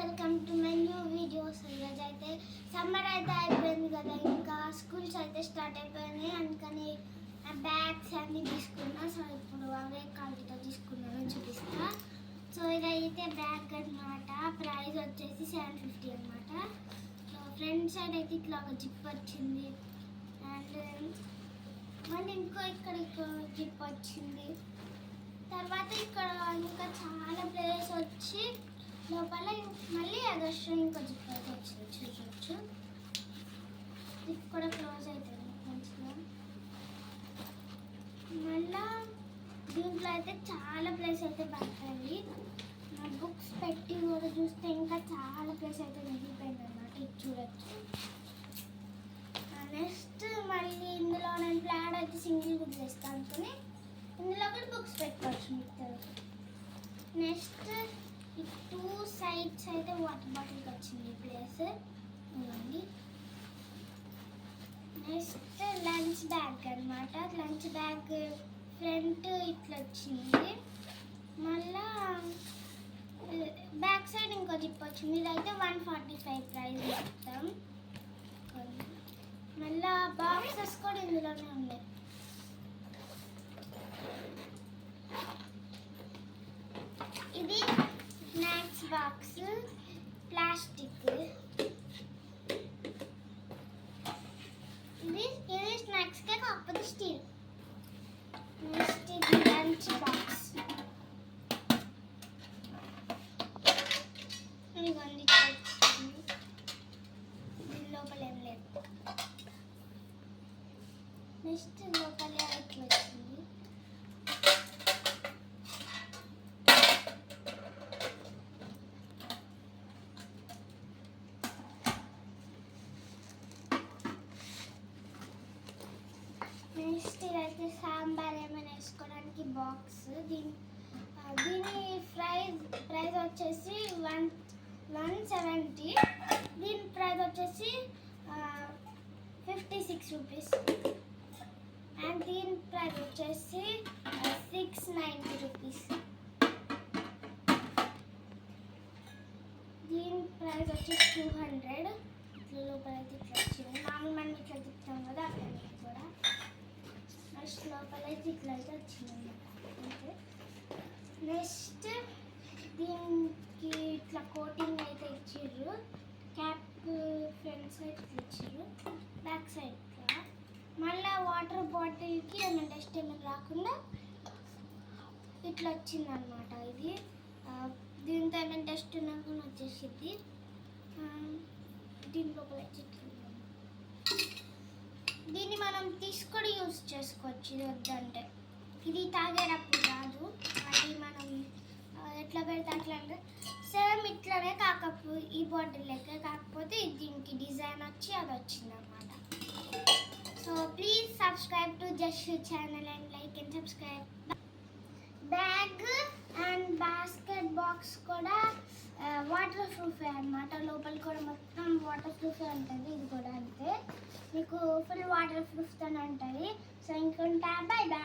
Welcome to my new videos. ఈరోజు అయితే summer అయితే అయిపోయింది కదా, ఇంకా స్కూల్స్ అయితే స్టార్ట్ అయిపోయినాయి. అందుకని బ్యాగ్స్ అన్నీ తీసుకున్నా. సో ఇప్పుడు అవే క్వాలిటీతో తీసుకున్నాను చూపిస్తా. సో ఇదైతే బ్యాగ్ అనమాట. ప్రైస్ వచ్చేసి 750 అనమాట. సో ఫ్రంట్ సైడ్ అయితే ఇట్లా ఒక జిప్ వచ్చింది, అండ్ మళ్ళీ ఇక్కడ జిప్ వచ్చింది. తర్వాత ఇక్కడ ఇంకా చాలా ప్లేస్ వచ్చి లోపల మళ్ళీ అగస్ట్రా ఇంకో జిప్ అయితే వచ్చింది, చూడవచ్చు. జిప్ కూడా క్లోజ్ అవుతుంది మంచిగా. మళ్ళా దీంట్లో అయితే చాలా ప్లేస్ అయితే పడుతుంది. నా బుక్స్ పెట్టి కూడా చూస్తే ఇంకా చాలా ప్లేస్ అయితే మిగిలిపోయింది అన్నమాట. ఇది చూడవచ్చు. నెక్స్ట్ మళ్ళీ ఇందులో నేను ప్లాడ్ అయితే సింగిల్ బుక్ చేస్తాను అనుకుని ఇందులో కూడా బుక్స్ పెట్టుకోవచ్చు మీకు. నెక్స్ట్ ఈ 2 సైడ్స్ అయితే వాటర్ బాటిల్కి వచ్చింది ప్లేస్ ఇవ్వండి. నెక్స్ట్ లంచ్ బ్యాగ్ అనమాట. లంచ్ బ్యాగ్ ఫ్రంట్ ఇట్లా వచ్చింది. మళ్ళా బ్యాక్ సైడ్ ఇంకో జిప్ వచ్చింది. ఇదైతే 145 ప్రైస్ మొత్తం. మళ్ళా బాక్సెస్ కూడా ఇందులోనే ఉన్నాయి. ఇది స్నాక్స్ బాక్స్, ప్లాస్టిక్. ఇది స్నాక్స్కే కాకపోతే స్టీల్. నెక్స్ట్ ఇది లంచ్ బాక్స్. ఇదిగోండి, దీని లోపల ఏం లేదు. నెక్స్ట్ లోపల ఇట్లా వచ్చింది. నెక్స్ట్ ఇదైతే సాంబార్ ఏమైనా వేసుకోవడానికి బాక్స్. దీని ప్రైస్ వచ్చేసి 170. దీని ప్రైస్ వచ్చేసి 56 రూపీస్. అండ్ దీని ప్రైస్ వచ్చేసి 690 రూపీస్. దీని ప్రైస్ వచ్చేసి 200. ఇట్లా లోపల అయితే ఇట్లా వచ్చింది. మామూలు మనం ఇట్లా తిప్పుతాం కదా అట్లా కూడా. నెక్స్ట్ లోపల అయితే ఇట్లా అయితే వచ్చింది. నెక్స్ట్ దీనికి ఇట్లా కోటింగ్ అయితే ఇచ్చిర్రు. క్యాప్ ఫ్రంట్ సైడ్ ఇచ్చిర్రు, బ్యాక్ సైడ్ ఇట్లా. మళ్ళీ వాటర్ బాటిల్కి ఏమైనా డస్ట్ ఏమైనా రాకుండా ఇట్లా వచ్చిందనమాట. ఇది దీంతో ఏమైనా డస్ట్ ఉన్నా కూడా వచ్చేసింది. దీని లోపల దీన్ని మనం తీసుకొని యూజ్ చేసుకోవచ్చు. ఇది వద్దంటే ఇది తాగేటప్పుడు రాదు. అది మనం ఎట్లా పెడితే అట్లా అంటే సేమ్ ఇట్లానే కాకపోతే ఈ బాటిల్ లెక్క, కాకపోతే దీనికి డిజైన్ వచ్చి అది వచ్చింది అనమాట. So please subscribe to just channel and like and subscribe. Bag and basket box కూడా వాటర్ ప్రూఫే అనమాట. లోపల కూడా మొత్తం వాటర్ ప్రూఫే ఉంటుంది. ఇది కూడా అంతే, మీకు ఫుల్ వాటర్ ప్రూఫ్తోనే ఉంటుంది. సో ఇంకొంటా, బై బాయ్.